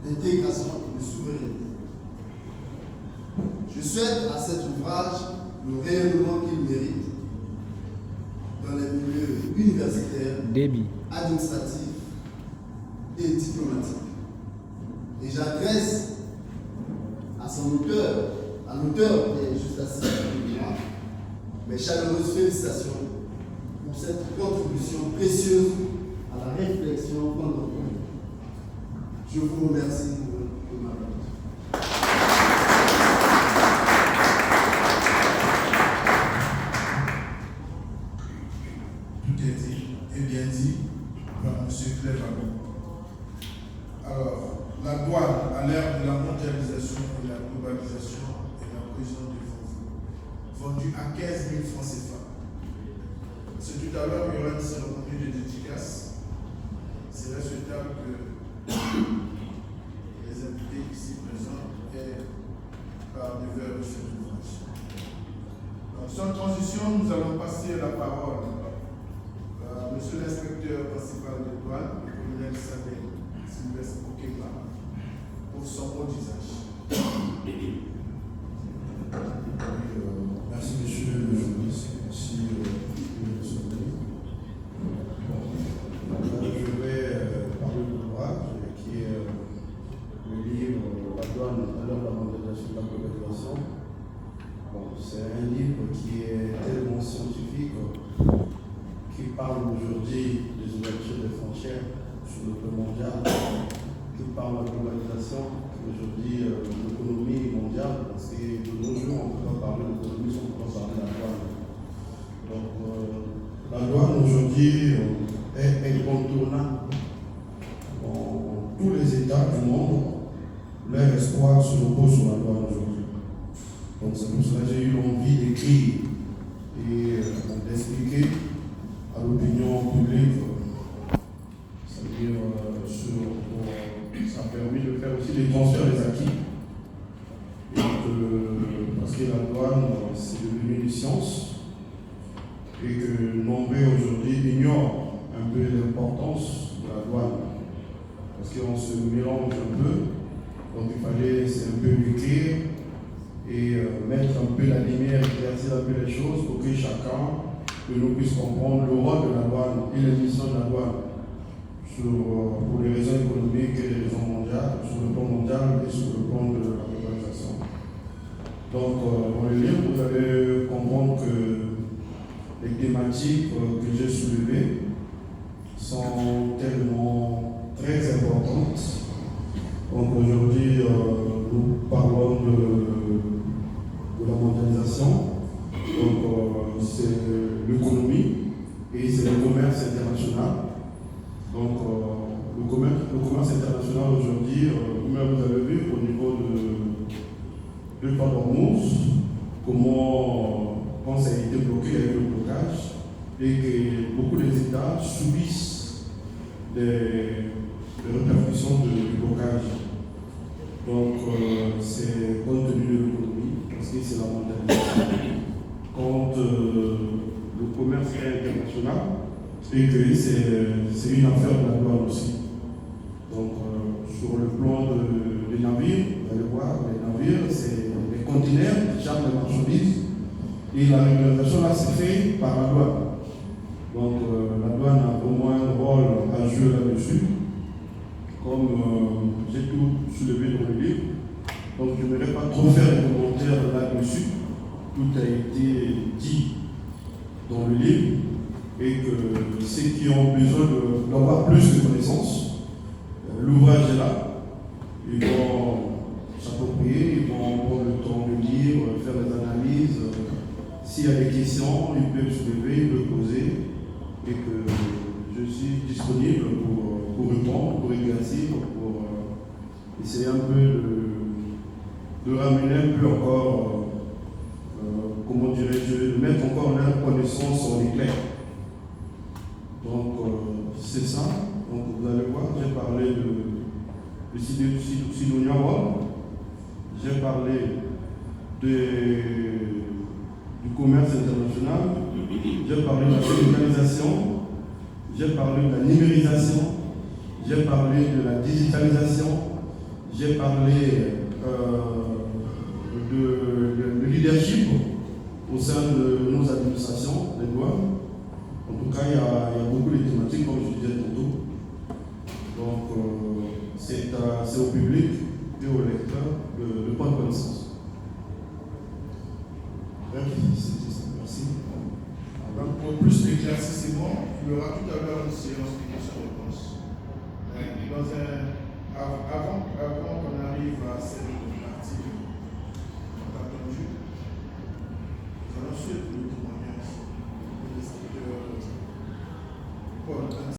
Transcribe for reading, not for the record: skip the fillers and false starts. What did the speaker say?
d'intégration et de souveraineté. Je souhaite à cet ouvrage le rayonnement qu'il mérite dans les milieux universitaires, administratifs et diplomatiques. Et j'adresse à son auteur, à l'auteur qui est juste assis avec moi, mes chaleureuses félicitations pour cette contribution précieuse à la réflexion contemporaine. Je vous remercie de ma parole. Tout est dit et bien dit par M. Clévagon. Alors, la douane, à l'ère de la mondialisation et de la globalisation, est la prison du fonds vendue à 15 000 francs CFA. C'est tout à l'heure, il y aura une cérémonie de dédicace. C'est souhaitable que les invités ici présents aient par des verres de cet ouvrage. Donc, sans transition, nous allons passer la parole à Monsieur l'inspecteur principal des douanes, le colonel Sadek Sylvestre Okema, pour son mot d'usage. Merci monsieur le journaliste, merci je vais parler de l'ouvrage qui est le livre La douane à l'heure de la mondialisation de la globalisation. C'est un livre qui est tellement scientifique, qui parle aujourd'hui des ouvertures des frontières sur le plan mondial, qui parle de la globalisation, aujourd'hui l'économie mondiale, parce que de nos jours on ne peut pas parler de l'économie sans pouvoir parler de la douane. Donc la douane aujourd'hui est incontournable dans tous les États du monde. Leur espoir se repose sur la douane aujourd'hui. Donc c'est pour cela que j'ai eu l'envie d'écrire et d'expliquer à l'opinion publique, c'est-à-dire ça a permis de faire aussi des transferts des acquis. Parce que la douane, c'est devenu une science et que nombreux aujourd'hui ignorent un peu l'importance de la douane. Parce qu'on se mélange un peu, donc il fallait c'est un peu l'écrire et mettre un peu la lumière, éclaircir un peu les choses pour que chacun de nous puisse comprendre le rôle de la douane et les missions de la douane pour les raisons économiques et les raisons mondiales, sur le plan mondial et sur le plan de la globalisation. Donc, dans le livre, vous allez comprendre que les thématiques que j'ai soulevées sont tellement très importantes. Donc, aujourd'hui, nous parlons de la mondialisation. Donc, c'est l'économie et c'est le commerce international. Donc, le commerce international aujourd'hui, vous avez vu au niveau de Hormuz, comment, quand ça a été bloqué avec le blocage, et que beaucoup d'États subissent les répercussions du blocage. Donc, c'est compte tenu de l'économie, parce que c'est la mondialisation. Quand le commerce est international, et que c'est une affaire de la douane aussi. Donc, sur le plan des navires, vous allez voir, les navires, c'est les conteneurs qui chargent les marchandises, et la réglementation là, c'est fait par la douane. Donc, la douane a au moins un rôle à jouer là-dessus, comme j'ai tout soulevé dans le livre. Donc, je n'aimerais pas trop faire de commentaires là-dessus. Tout a été dit dans le livre. Et que ceux qui ont besoin d'avoir plus de connaissances, l'ouvrage est là. Ils vont s'approprier, ils vont prendre le temps de lire, faire des analyses. S'il y a des questions, ils peuvent se lever, ils peuvent poser. Et que je suis disponible pour répondre, pour éclaircir, pour essayer un peu de ramener un peu encore, comment dirais-je, de mettre encore leur connaissance en éclair. Donc, c'est ça. Donc, vous allez voir, j'ai parlé de Sidonia Wall, j'ai parlé du commerce international, j'ai parlé de la digitalisation, j'ai parlé de la numérisation, j'ai parlé de la digitalisation, j'ai parlé de leadership au sein de nos administrations, des douanes. En tout cas, il y a beaucoup de thématiques, comme je disais tantôt. Donc, c'est au public et aux lecteurs de prendre connaissance. Merci. Donc, pour plus d'éclaircissement, il y aura tout à l'heure une séance de questions-réponses. Avant